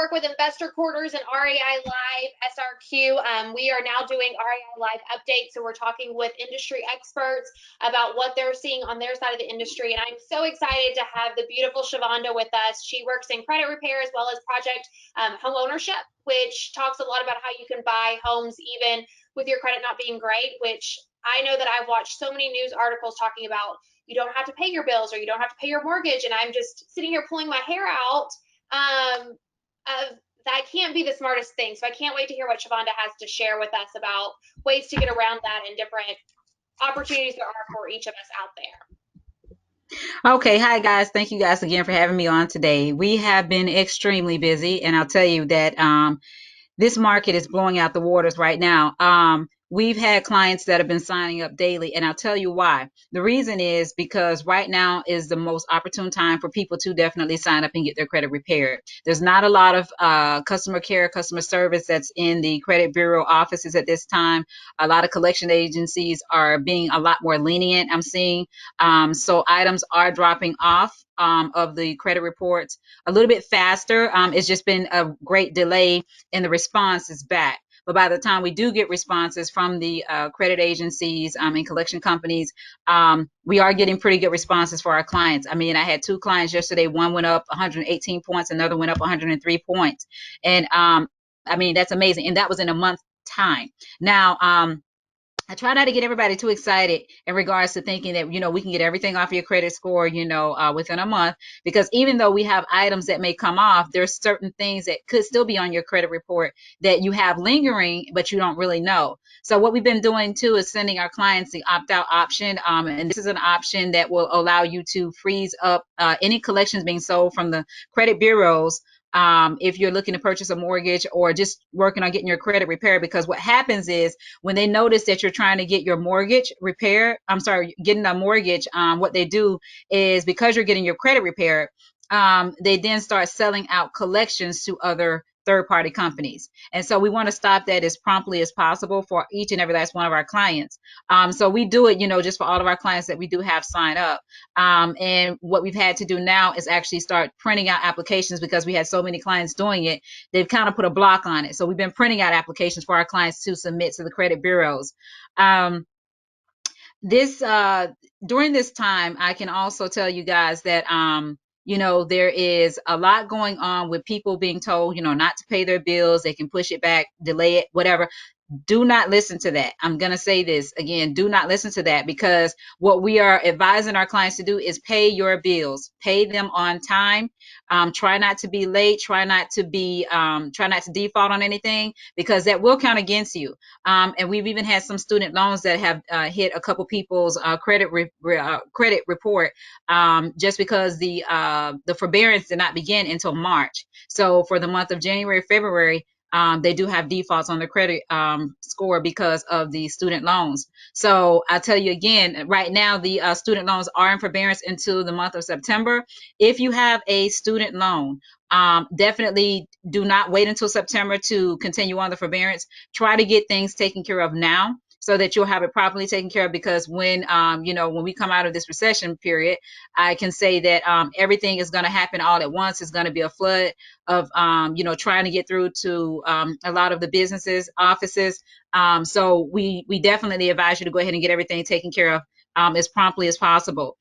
work with investor quarters and REI Live SRQ. We are now doing REI Live updates. So we're talking with industry experts about what they're seeing on their side of the industry. And I'm so excited to have the beautiful Shavonda with us. She works in credit repair as well as project home ownership, which talks a lot about how you can buy homes even with your credit not being great, which I know that I've watched so many news articles talking about you don't have to pay your bills or you don't have to pay your mortgage. And I'm just sitting here pulling my hair out. That can't be the smartest thing. So I can't wait to hear what Shavonda has to share with us about ways to get around that and different opportunities there are for each of us out there. Okay, hi guys. Thank you guys again for having me on today. We have been extremely busy, and I'll tell you that this market is blowing out the waters right now. We've had clients that have been signing up daily, and I'll tell you why. The reason is because right now is the most opportune time for people to definitely sign up and get their credit repaired. There's not a lot of customer care, customer service that's in the credit bureau offices at this time. A lot of collection agencies are being a lot more lenient, I'm seeing. So items are dropping off of the credit reports a little bit faster. It's just been a great delay and the response is back. But by the time we do get responses from the credit agencies and collection companies, we are getting pretty good responses for our clients. I mean, I had two clients yesterday. One went up 118 points, another went up 103 points. And I mean, that's amazing. And that was in a month time. Now, I try not to get everybody too excited in regards to thinking that, we can get everything off your credit score, within a month, because even though we have items that may come off, there's certain things that could still be on your credit report that you have lingering, but you don't really know. So what we've been doing too is sending our clients the opt-out option. And this is an option that will allow you to freeze up any collections being sold from the credit bureaus if you're looking to purchase a mortgage or just working on getting your credit repaired. Because what happens is when they notice that you're trying to get your mortgage repaired, getting a mortgage, what they do is because you're getting your credit repaired, they then start selling out collections to other third-party companies. And so we want to stop that as promptly as possible for each and every last one of our clients. So we do it, just for all of our clients that we do have sign up. And what we've had to do now is actually start printing out applications because we had so many clients doing it. They've kind of put a block on it. So we've been printing out applications for our clients to submit to the credit bureaus. This during this time, I can also tell you guys that there is a lot going on with people being told, not to pay their bills. They can push it back, delay it, whatever. Do not listen to that. I'm going to say this again. Do not listen to that, because what we are advising our clients to do is pay your bills, pay them on time. Try not to be late. Try not to default on anything, because that will count against you. And we've even had some student loans that have hit a couple people's credit report just because the forbearance did not begin until March. So for the month of January, February, they do have defaults on their credit score because of the student loans. So I tell you again, right now, the student loans are in forbearance until the month of September. If you have a student loan, definitely do not wait until September to continue on the forbearance. Try to get things taken care of now, so that you'll have it properly taken care of. Because when we come out of this recession period, I can say that everything is going to happen all at once. It's going to be a flood of trying to get through to a lot of the businesses, offices. So we definitely advise you to go ahead and get everything taken care of as promptly as possible.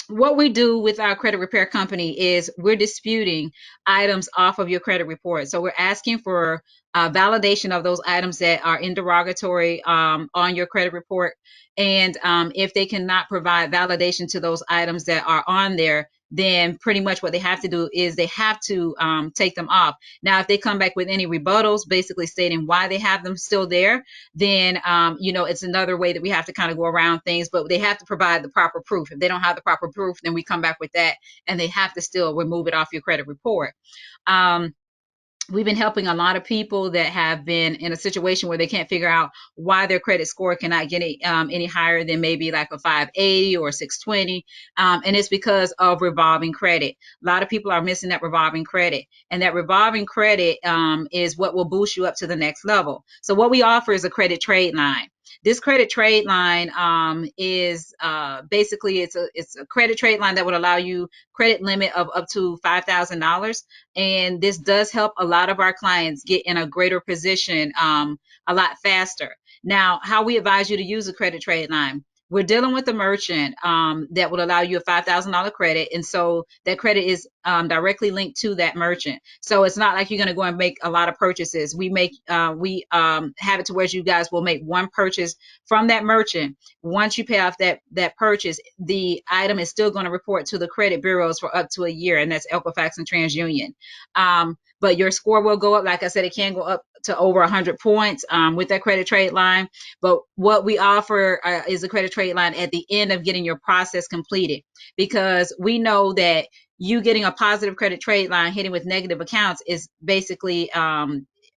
What we do with our credit repair company is we're disputing items off of your credit report. So we're asking for validation of those items that are in derogatory on your credit report. And if they cannot provide validation to those items that are on there, then pretty much what they have to do is they have to take them off. Now, if they come back with any rebuttals, basically stating why they have them still there, then, it's another way that we have to kind of go around things, but they have to provide the proper proof. If they don't have the proper proof, then we come back with that, and they have to still remove it off your credit report. We've been helping a lot of people that have been in a situation where they can't figure out why their credit score cannot get any higher than maybe like a 580 or 620. And it's because of revolving credit. A lot of people are missing that revolving credit. And that revolving credit is what will boost you up to the next level. So what we offer is a credit trade line. This credit trade line is basically it's a credit trade line that would allow you credit limit of up to $5,000, and this does help a lot of our clients get in a greater position a lot faster. Now, how we advise you to use a credit trade line. We're dealing with a merchant that would allow you a $5,000 credit. And so that credit is directly linked to that merchant. So it's not like you're going to go and make a lot of purchases. We have it to where you guys will make one purchase from that merchant. Once you pay off that purchase, the item is still going to report to the credit bureaus for up to a year. And that's Equifax and TransUnion. But your score will go up. Like I said, it can go up to over 100 points with that credit trade line. But what we offer is a credit trade line at the end of getting your process completed, because we know that you getting a positive credit trade line hitting with negative accounts is basically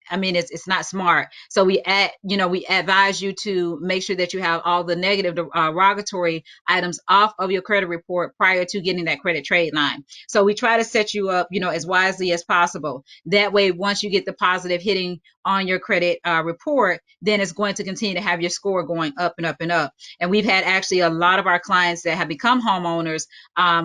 it's not smart. So we advise you to make sure that you have all the negative derogatory items off of your credit report prior to getting that credit trade line. So we try to set you up, as wisely as possible. That way, once you get the positive hitting on your credit report, then it's going to continue to have your score going up and up and up. And we've had actually a lot of our clients that have become homeowners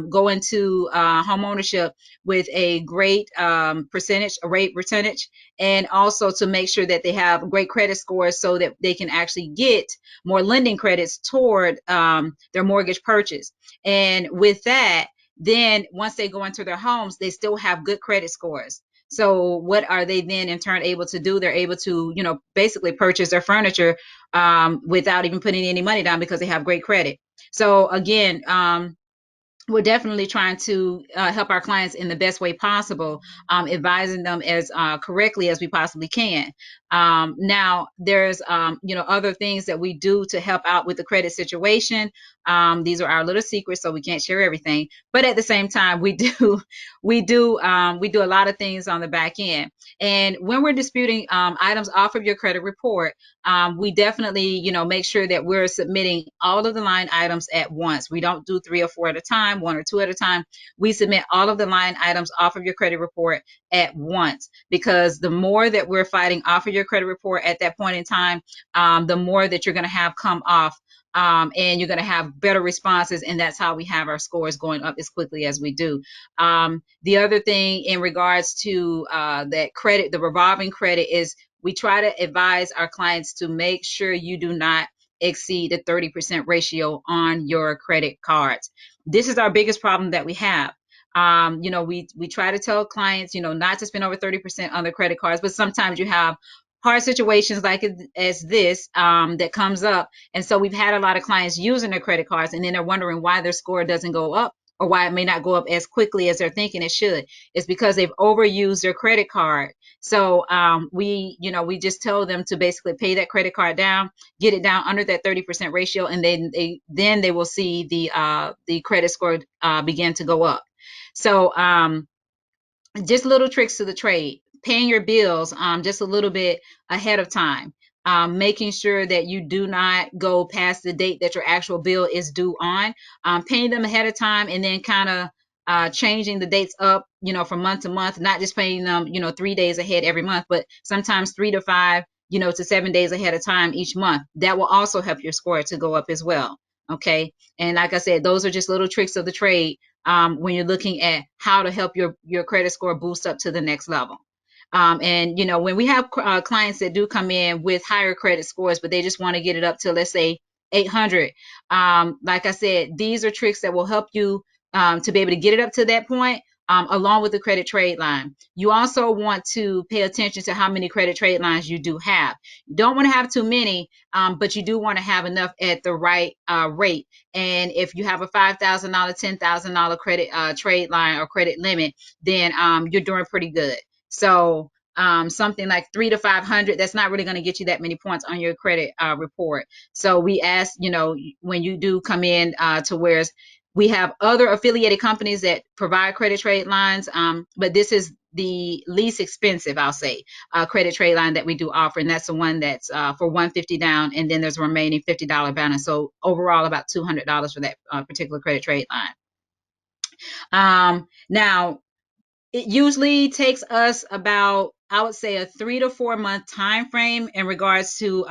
go into home ownership with a great rate percentage, and also to make sure that they have great credit scores so that they can actually get more lending credits toward their mortgage purchase. And with that, then once they go into their homes, they still have good credit scores. So what are they then in turn able to do? They're able to, basically purchase their furniture without even putting any money down because they have great credit. So again, we're definitely trying to help our clients in the best way possible, advising them as correctly as we possibly can. Now, there's other things that we do to help out with the credit situation. These are our little secrets, so we can't share everything. But at the same time, we do a lot of things on the back end. And when we're disputing items off of your credit report, we definitely, make sure that we're submitting all of the line items at once. We don't do 3 or 4 at a time, 1 or 2 at a time. We submit all of the line items off of your credit report at once, because the more that we're fighting off of your credit report at that point in time, the more that you're going to have come off. And you're going to have better responses, and that's how we have our scores going up as quickly as we do. The other thing in regards to that credit, the revolving credit, is we try to advise our clients to make sure you do not exceed the 30% ratio on your credit cards. This is our biggest problem that we have. We try to tell clients, not to spend over 30% on their credit cards, but sometimes you have hard situations like as this that comes up. And so we've had a lot of clients using their credit cards, and then they're wondering why their score doesn't go up, or why it may not go up as quickly as they're thinking it should. It's because they've overused their credit card. So we just tell them to basically pay that credit card down, get it down under that 30% ratio, and then they will see the credit score begin to go up. So just little tricks to the trade. Paying your bills just a little bit ahead of time. Making sure that you do not go past the date that your actual bill is due on. Paying them ahead of time, and then kind of changing the dates up, from month to month, not just paying them, 3 days ahead every month, but sometimes 3 to 5, to 7 days ahead of time each month. That will also help your score to go up as well. Okay. And like I said, those are just little tricks of the trade when you're looking at how to help your credit score boost up to the next level. And when we have clients that do come in with higher credit scores, but they just want to get it up to, let's say, 800, like I said, these are tricks that will help you to be able to get it up to that point, along with the credit trade line. You also want to pay attention to how many credit trade lines you do have. You don't want to have too many, but you do want to have enough at the right rate. And if you have a $5,000, $10,000 credit trade line or credit limit, then you're doing pretty good. So something like 300 to 500, that's not really going to get you that many points on your credit report. So we ask, when you do come in to where we have other affiliated companies that provide credit trade lines, but this is the least expensive, I'll say, credit trade line that we do offer, and that's the one that's for $150 down, and then there's a remaining $50 balance. So overall, about $200 for that particular credit trade line. Now, it usually takes us about I would say a 3 to 4 month time frame in regards to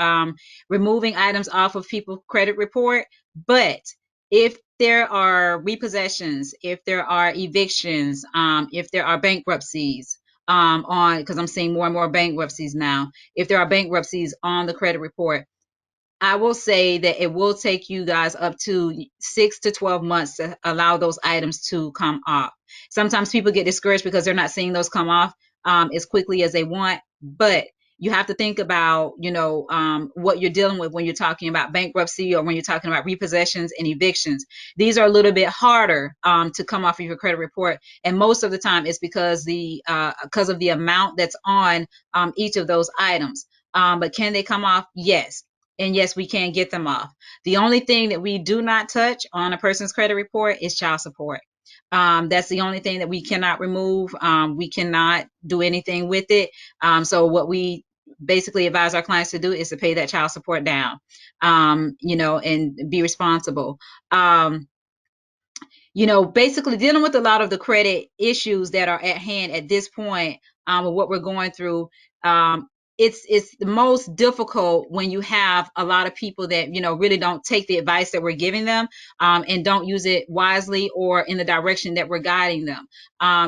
removing items off of people's credit report. But if there are repossessions, if there are evictions, if there are bankruptcies, on, because I'm seeing more and more bankruptcies now, if there are bankruptcies on the credit report, I will say that it will take you guys up to 6 to 12 months to allow those items to come off. Sometimes people get discouraged because they're not seeing those come off as quickly as they want, but you have to think about, what you're dealing with when you're talking about bankruptcy or when you're talking about repossessions and evictions. These are a little bit harder to come off of your credit report, and most of the time it's because of the amount that's on each of those items. But can they come off? Yes. And yes, we can get them off. The only thing that we do not touch on a person's credit report is child support. That's the only thing that we cannot remove. We cannot do anything with it. So what we basically advise our clients to do is to pay that child support down, and be responsible. Um, basically dealing with a lot of the credit issues that are at hand at this point, of what we're going through. Um, it's the most difficult when you have a lot of people that really don't take the advice that we're giving them, and don't use it wisely or in the direction that we're guiding them.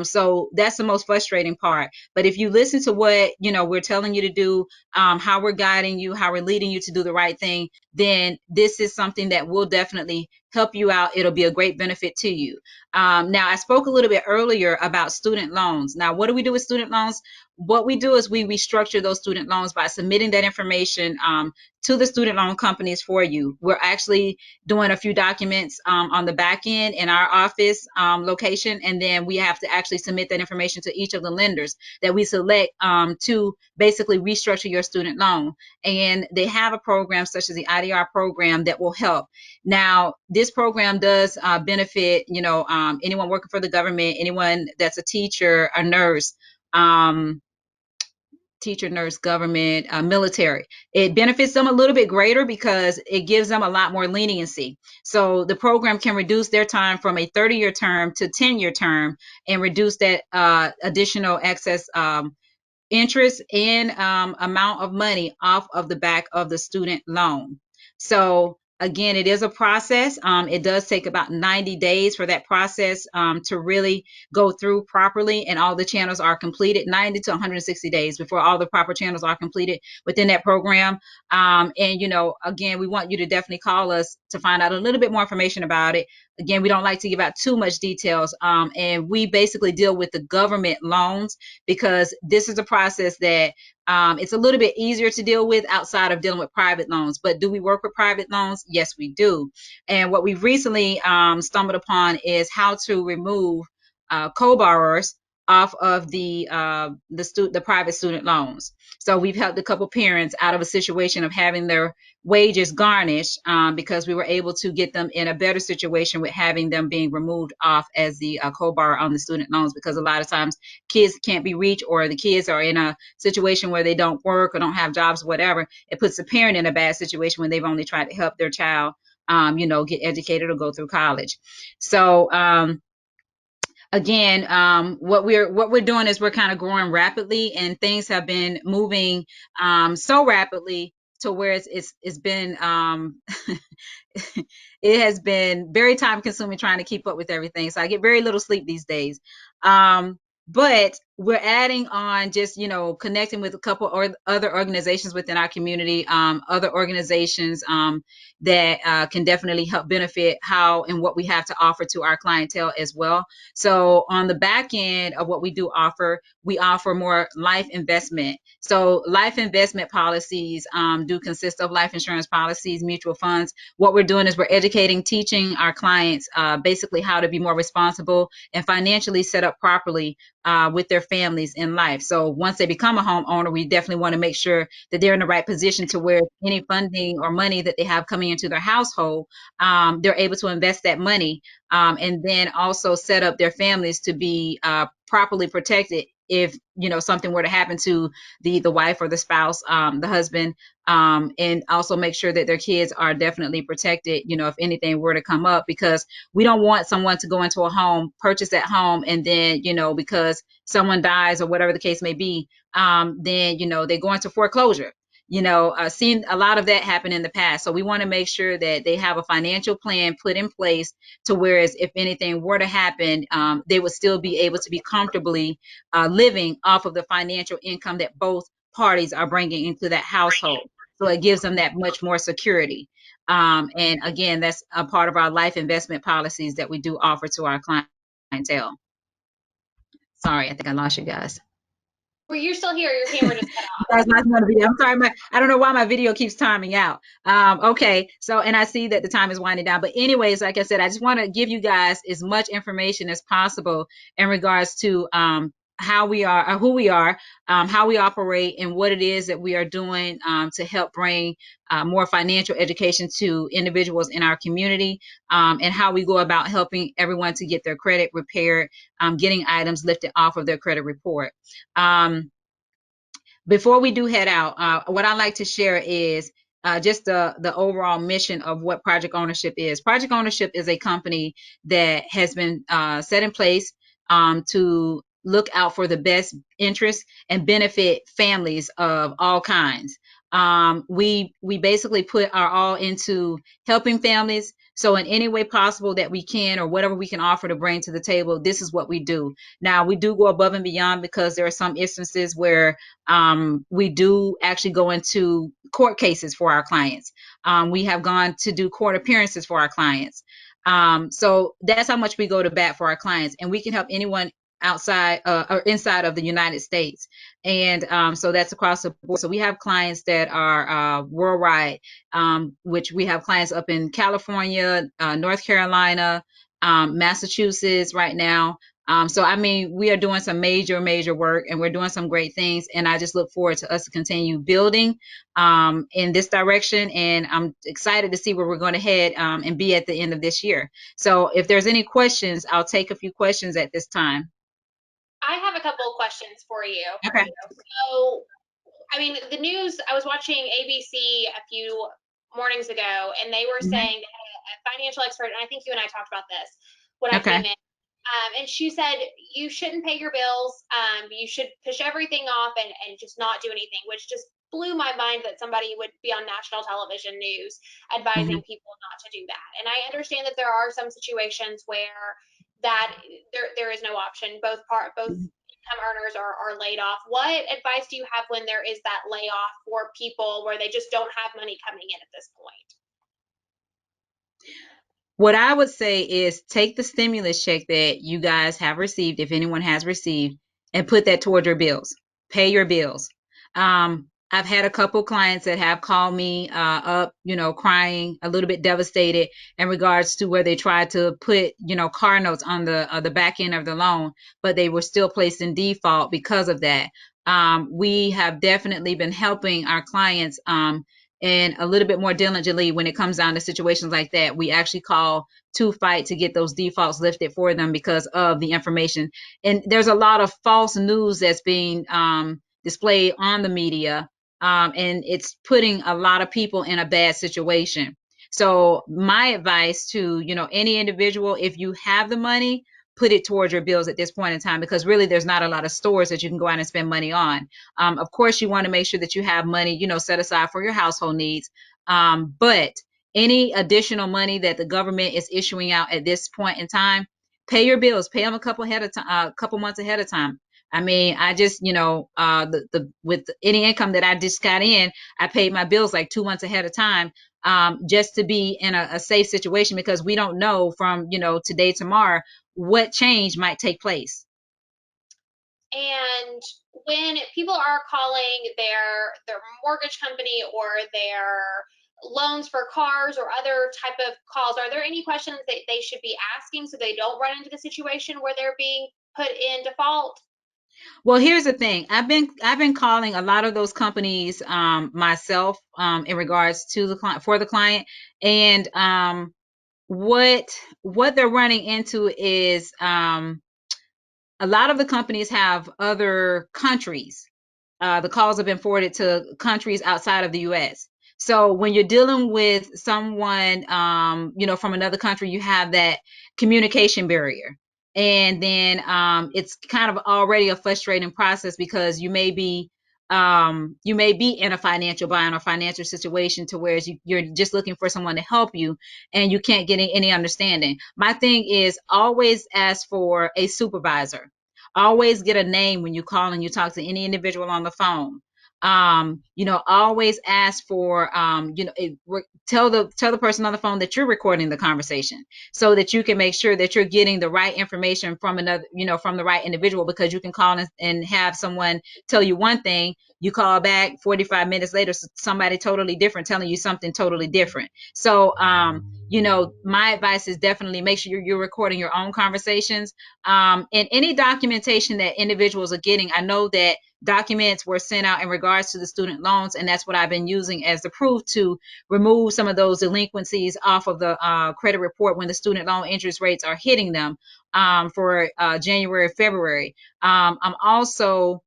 So that's the most frustrating part. But if you listen to what we're telling you to do, how we're guiding you, how we're leading you to do the right thing, then this is something that will definitely help you out. It'll be a great benefit to you. Now, I spoke a little bit earlier about student loans. Now, what do we do with student loans? What we do is we restructure those student loans by submitting that information to the student loan companies for you. We're actually doing a few documents on the back end in our office location, and then we have to actually submit that information to each of the lenders that we select to basically restructure your student loan. And they have a program such as the IDR program that will help. Now, this program does benefit, anyone working for the government, anyone that's a teacher, a nurse, um, teacher, nurse, government, military. It benefits them a little bit greater because it gives them a lot more leniency. So the program can reduce their time from a 30-year term to 10-year term and reduce that additional excess interest and amount of money off of the back of the student loan. So again, it is a process. It does take about 90 days for that process to really go through properly, and all the channels are completed. 90 to 160 days before all the proper channels are completed within that program. And again, we want you to definitely call us to find out a little bit more information about it. Again, we don't like to give out too much details, and we basically deal with the government loans because this is a process that it's a little bit easier to deal with outside of dealing with private loans. But do we work with private loans? Yes, we do. And what we've recently stumbled upon is how to remove co-borrowers off of the private student loans. So we've helped a couple parents out of a situation of having their wages garnished, because we were able to get them in a better situation with having them being removed off as the co-borrower on the student loans, because a lot of times kids can't be reached, or the kids are in a situation where they don't work or don't have jobs, whatever. It puts the parent in a bad situation when they've only tried to help their child get educated or go through college. So again, what we're doing is we're kind of growing rapidly, and things have been moving so rapidly to where it's been it has been very time consuming trying to keep up with everything. So I get very little sleep these days. But we're adding on just, connecting with a couple or other organizations within our community, other organizations that can definitely help benefit how and what we have to offer to our clientele as well. So on the back end of what we do offer, we offer more life investment. So life investment policies do consist of life insurance policies, mutual funds. What we're doing is we're educating, teaching our clients basically how to be more responsible and financially set up properly with their families in life. So once they become a homeowner, we definitely want to make sure that they're in the right position to where any funding or money that they have coming into their household, they're able to invest that money, and then also set up their families to be properly protected if something were to happen to the wife or the spouse, the husband, and also make sure that their kids are definitely protected, if anything were to come up, because we don't want someone to go into a home, purchase that home, and then, because someone dies or whatever the case may be, then they go into foreclosure. Seen a lot of that happen in the past. So we want to make sure that they have a financial plan put in place to whereas if anything were to happen, they would still be able to be comfortably living off of the financial income that both parties are bringing into that household. So it gives them that much more security. And again, that's a part of our life investment policies that we do offer to our clientele. Sorry, I think I lost you guys. Were you still here? Your camera just cut off. That's not going to be. I'm sorry. I don't know why my video keeps timing out. Okay. So, and I see that the time is winding down. But anyways, like I said, I just want to give you guys as much information as possible in regards to how we are, who we are, how we operate, and what it is that we are doing to help bring more financial education to individuals in our community, and how we go about helping everyone to get their credit repaired, getting items lifted off of their credit report. Before we do head out, what I like to share is just the overall mission of what Project Ownership is. Project Ownership is a company that has been set in place to look out for the best interests and benefit families of all kinds. We basically put our all into helping families. So in any way possible that we can, or whatever we can offer to bring to the table, this is what we do. Now we do go above and beyond because there are some instances where we do actually go into court cases for our clients. We have gone to do court appearances for our clients. So that's how much we go to bat for our clients, and we can help anyone outside or inside of the United States. And so that's across the board. So we have clients that are worldwide, which we have clients up in California, North Carolina, Massachusetts right now. So, I mean, we are doing some major work, and we're doing some great things. And I just look forward to us to continue building in this direction. And I'm excited to see where we're going to head and be at the end of this year. So if there's any questions, I'll take a few questions at this time. I have a couple of questions for you. Okay. So, I mean, the news, I was watching ABC a few mornings ago, and they were Mhm. saying that a financial expert, and I think you and I talked about this when I Okay. came in. And she said you shouldn't pay your bills. You should push everything off and just not do anything, which just blew my mind that somebody would be on national television news advising Mhm. people not to do that. And I understand that there are some situations where that there is no option. Both income earners are laid off. What advice do you have when there is that layoff for people where they just don't have money coming in at this point? What I would say is take the stimulus check that you guys have received, if anyone has received, and put that toward your bills. Pay your bills. I've had a couple clients that have called me up, crying, a little bit devastated in regards to where they tried to put, car notes on the back end of the loan, but they were still placed in default because of that. We have definitely been helping our clients and a little bit more diligently when it comes down to situations like that. We actually call to fight to get those defaults lifted for them because of the information. And there's a lot of false news that's being displayed on the media, and it's putting a lot of people in a bad situation. So my advice to any individual, if you have the money, put it towards your bills at this point in time, because really there's not a lot of stores that you can go out and spend money on. Of course, you want to make sure that you have money, set aside for your household needs. But any additional money that the government is issuing out at this point in time, pay your bills, pay them a couple months ahead of time. I mean, I just, with any income that I just got in, I paid my bills like 2 months ahead of time, just to be in a safe situation, because we don't know from, today, tomorrow, what change might take place. And when people are calling their mortgage company or their loans for cars or other type of calls, are there any questions that they should be asking so they don't run into the situation where they're being put in default? Well, here's the thing. I've been calling a lot of those companies myself, in regards to the client, for the client. And what they're running into is a lot of the companies have other countries. The calls have been forwarded to countries outside of the US. So when you're dealing with someone, from another country, you have that communication barrier. And then it's kind of already a frustrating process because you may be in a financial bind or financial situation to where you're just looking for someone to help you and you can't get any understanding. My thing is always ask for a supervisor. Always get a name when you call and you talk to any individual on the phone. Always ask for tell the person on the phone that you're recording the conversation so that you can make sure that you're getting the right information from another, from the right individual, because you can call and have someone tell you one thing, you call back 45 minutes later, somebody totally different telling you something totally different. So, my advice is definitely make sure you're recording your own conversations. And any documentation that individuals are getting, I know that documents were sent out in regards to the student loans, and that's what I've been using as the proof to remove some of those delinquencies off of the credit report when the student loan interest rates are hitting them for January, February. I'm also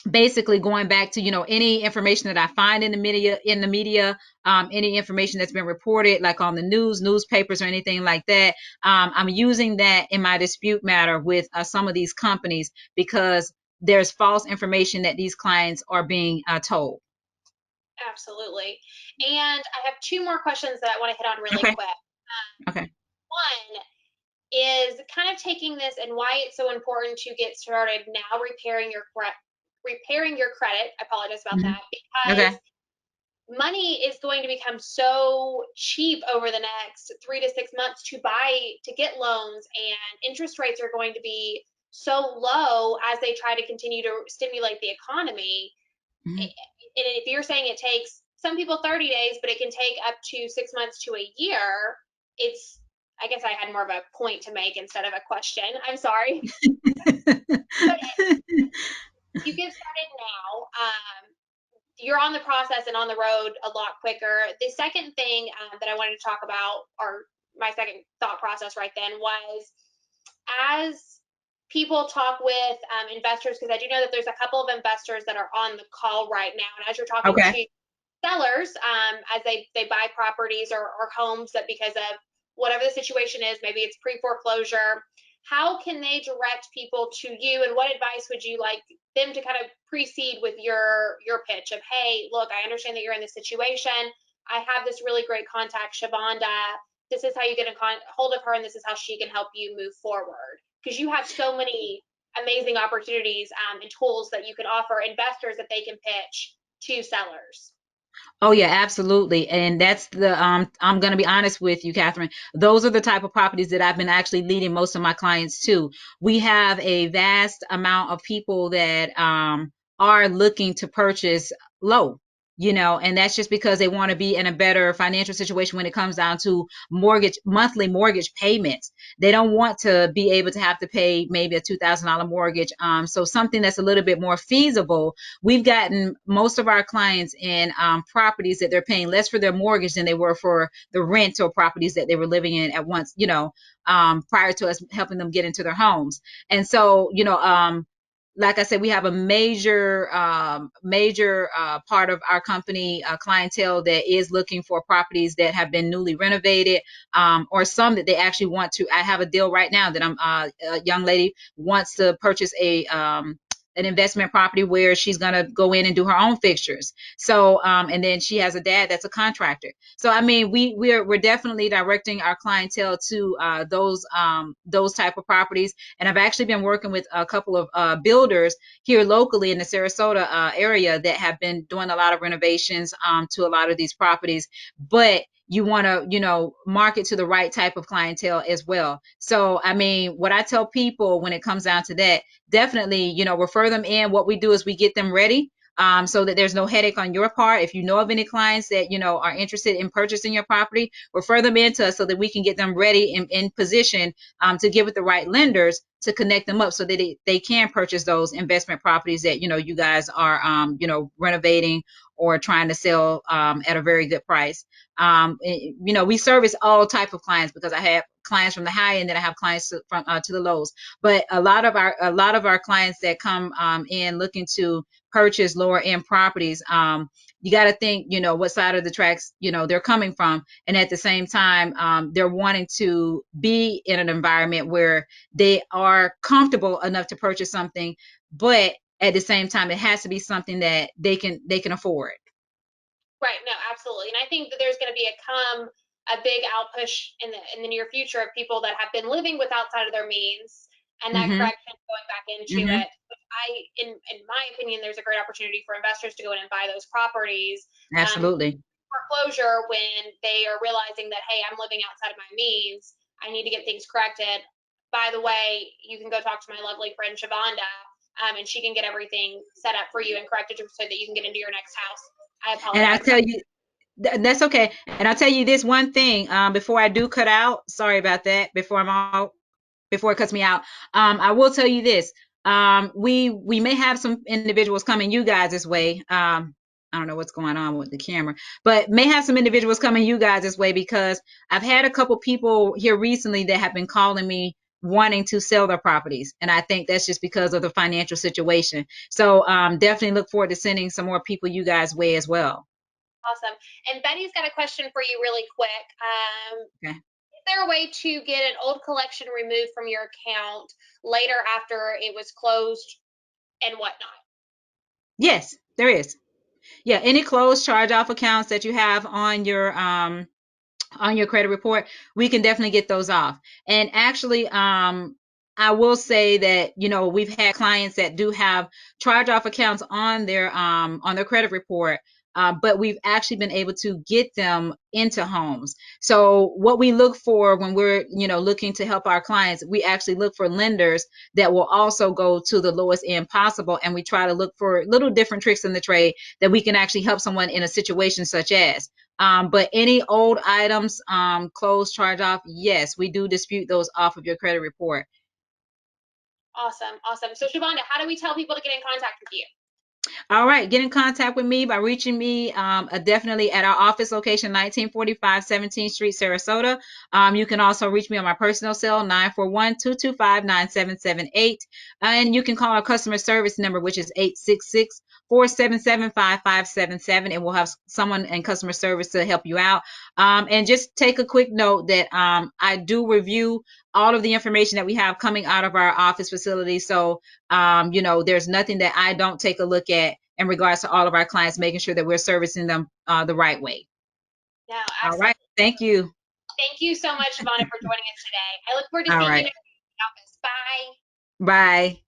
basically going back to any information that I find in the media, any information that's been reported like on the newspapers or anything like that. I'm using that in my dispute matter with some of these companies because there's false information that these clients are being told. Absolutely. And I have two more questions that I want to hit on really Okay. quick. Okay. One is kind of taking this and why it's so important to get started now repairing your credit. I apologize about Hmm. that because Okay. money is going to become so cheap over the next 3 to 6 months to get loans, and interest rates are going to be so low as they try to continue to stimulate the economy. Hmm. And if you're saying it takes some people 30 days, but it can take up to 6 months to a year, it's, I guess I had more of a point to make instead of a question. I'm sorry. But you get started now. You're on the process and on the road a lot quicker. The second thing that I wanted to talk about, or my second thought process right then, was as people talk with investors, because I do know that there's a couple of investors that are on the call right now, and as you're talking Okay. to sellers, as they buy properties or homes that because of whatever the situation is, maybe it's pre-foreclosure, how can they direct people to you, and what advice would you like them to kind of precede with your pitch of, hey, look, I understand that you're in this situation. I have this really great contact, Shavonda. This is how you get in hold of her, and this is how she can help you move forward. Because you have so many amazing opportunities and tools that you can offer investors that they can pitch to sellers. Oh yeah, absolutely. And that's I'm going to be honest with you, Catherine. Those are the type of properties that I've been actually leading most of my clients to. We have a vast amount of people that are looking to purchase low, and that's just because they want to be in a better financial situation when it comes down to monthly mortgage payments. They don't want to be able to have to pay maybe a $2,000 mortgage. So something that's a little bit more feasible. We've gotten most of our clients in properties that they're paying less for their mortgage than they were for the rent or properties that they were living in at once, prior to us helping them get into their homes. And so, like I said, we have a major part of our company clientele that is looking for properties that have been newly renovated, or some that they actually want to. I have a deal right now that a young lady wants to purchase an investment property where she's going to go in and do her own fixtures. So, and then she has a dad that's a contractor. So, I mean, we're definitely directing our clientele to those type of properties. And I've actually been working with a couple of builders here locally in the Sarasota area that have been doing a lot of renovations to a lot of these properties. But you want to, market to the right type of clientele as well. So, I mean, what I tell people when it comes down to that, definitely, refer them in. What we do is we get them ready. So that there's no headache on your part. If you know of any clients that are interested in purchasing your property, refer them in to us so that we can get them ready in position to get with the right lenders to connect them up so that they can purchase those investment properties that you guys are renovating or trying to sell at a very good price. We service all type of clients because I have clients from the high end, then I have clients from to the lows. But a lot of our clients that come in looking to purchase lower end properties, you got to think, what side of the tracks, they're coming from. And at the same time, they're wanting to be in an environment where they are comfortable enough to purchase something, but at the same time, it has to be something that they can afford. Right. No, absolutely. And I think that there's going to be a big outpush in the near future of people that have been living with outside of their means, and that Mm-hmm. correction going back into Mm-hmm. it. In my opinion, there's a great opportunity for investors to go in and buy those properties. Absolutely. Foreclosure when they are realizing that, hey, I'm living outside of my means. I need to get things corrected. By the way, you can go talk to my lovely friend Shavonda, and she can get everything set up for you and corrected so that you can get into your next house. I And I apologize tell about you, that's okay. And I'll tell you this one thing, before I do cut out. Sorry about that. Before it cuts me out. I will tell you this. We may have some individuals coming you guys this way. I don't know what's going on with the camera, but may have some individuals coming you guys this way, because I've had a couple people here recently that have been calling me wanting to sell their properties, and I think that's just because of the financial situation. So definitely look forward to sending some more people you guys way as well. Awesome. And Betty's got a question for you really quick. Okay. Is there a way to get an old collection removed from your account later after it was closed and whatnot? Yes, there is. Yeah, any closed charge off accounts that you have on your credit report, we can definitely get those off. And actually, I will say that, we've had clients that do have charge off accounts on their credit report. But we've actually been able to get them into homes. So what we look for when we're, looking to help our clients, we actually look for lenders that will also go to the lowest end possible. And we try to look for little different tricks in the trade that we can actually help someone in a situation such as. But any old items, closed, charge off, yes, we do dispute those off of your credit report. Awesome. Awesome. So, Shavonda, how do we tell people to get in contact with you? All right, get in contact with me by reaching me definitely at our office location, 1945 17th Street, Sarasota. You can also reach me on my personal cell, 941-225-9778. And you can call our customer service number, which is 866-477-5577, and we'll have someone in customer service to help you out. And just take a quick note that I do review all of the information that we have coming out of our office facility. So there's nothing that I don't take a look at in regards to all of our clients, making sure that we're servicing them the right way. No, All right. absolutely. Thank you. Thank you so much, Shavonda, for joining us today. I look forward to All seeing you right. next week in the office. Bye. Bye.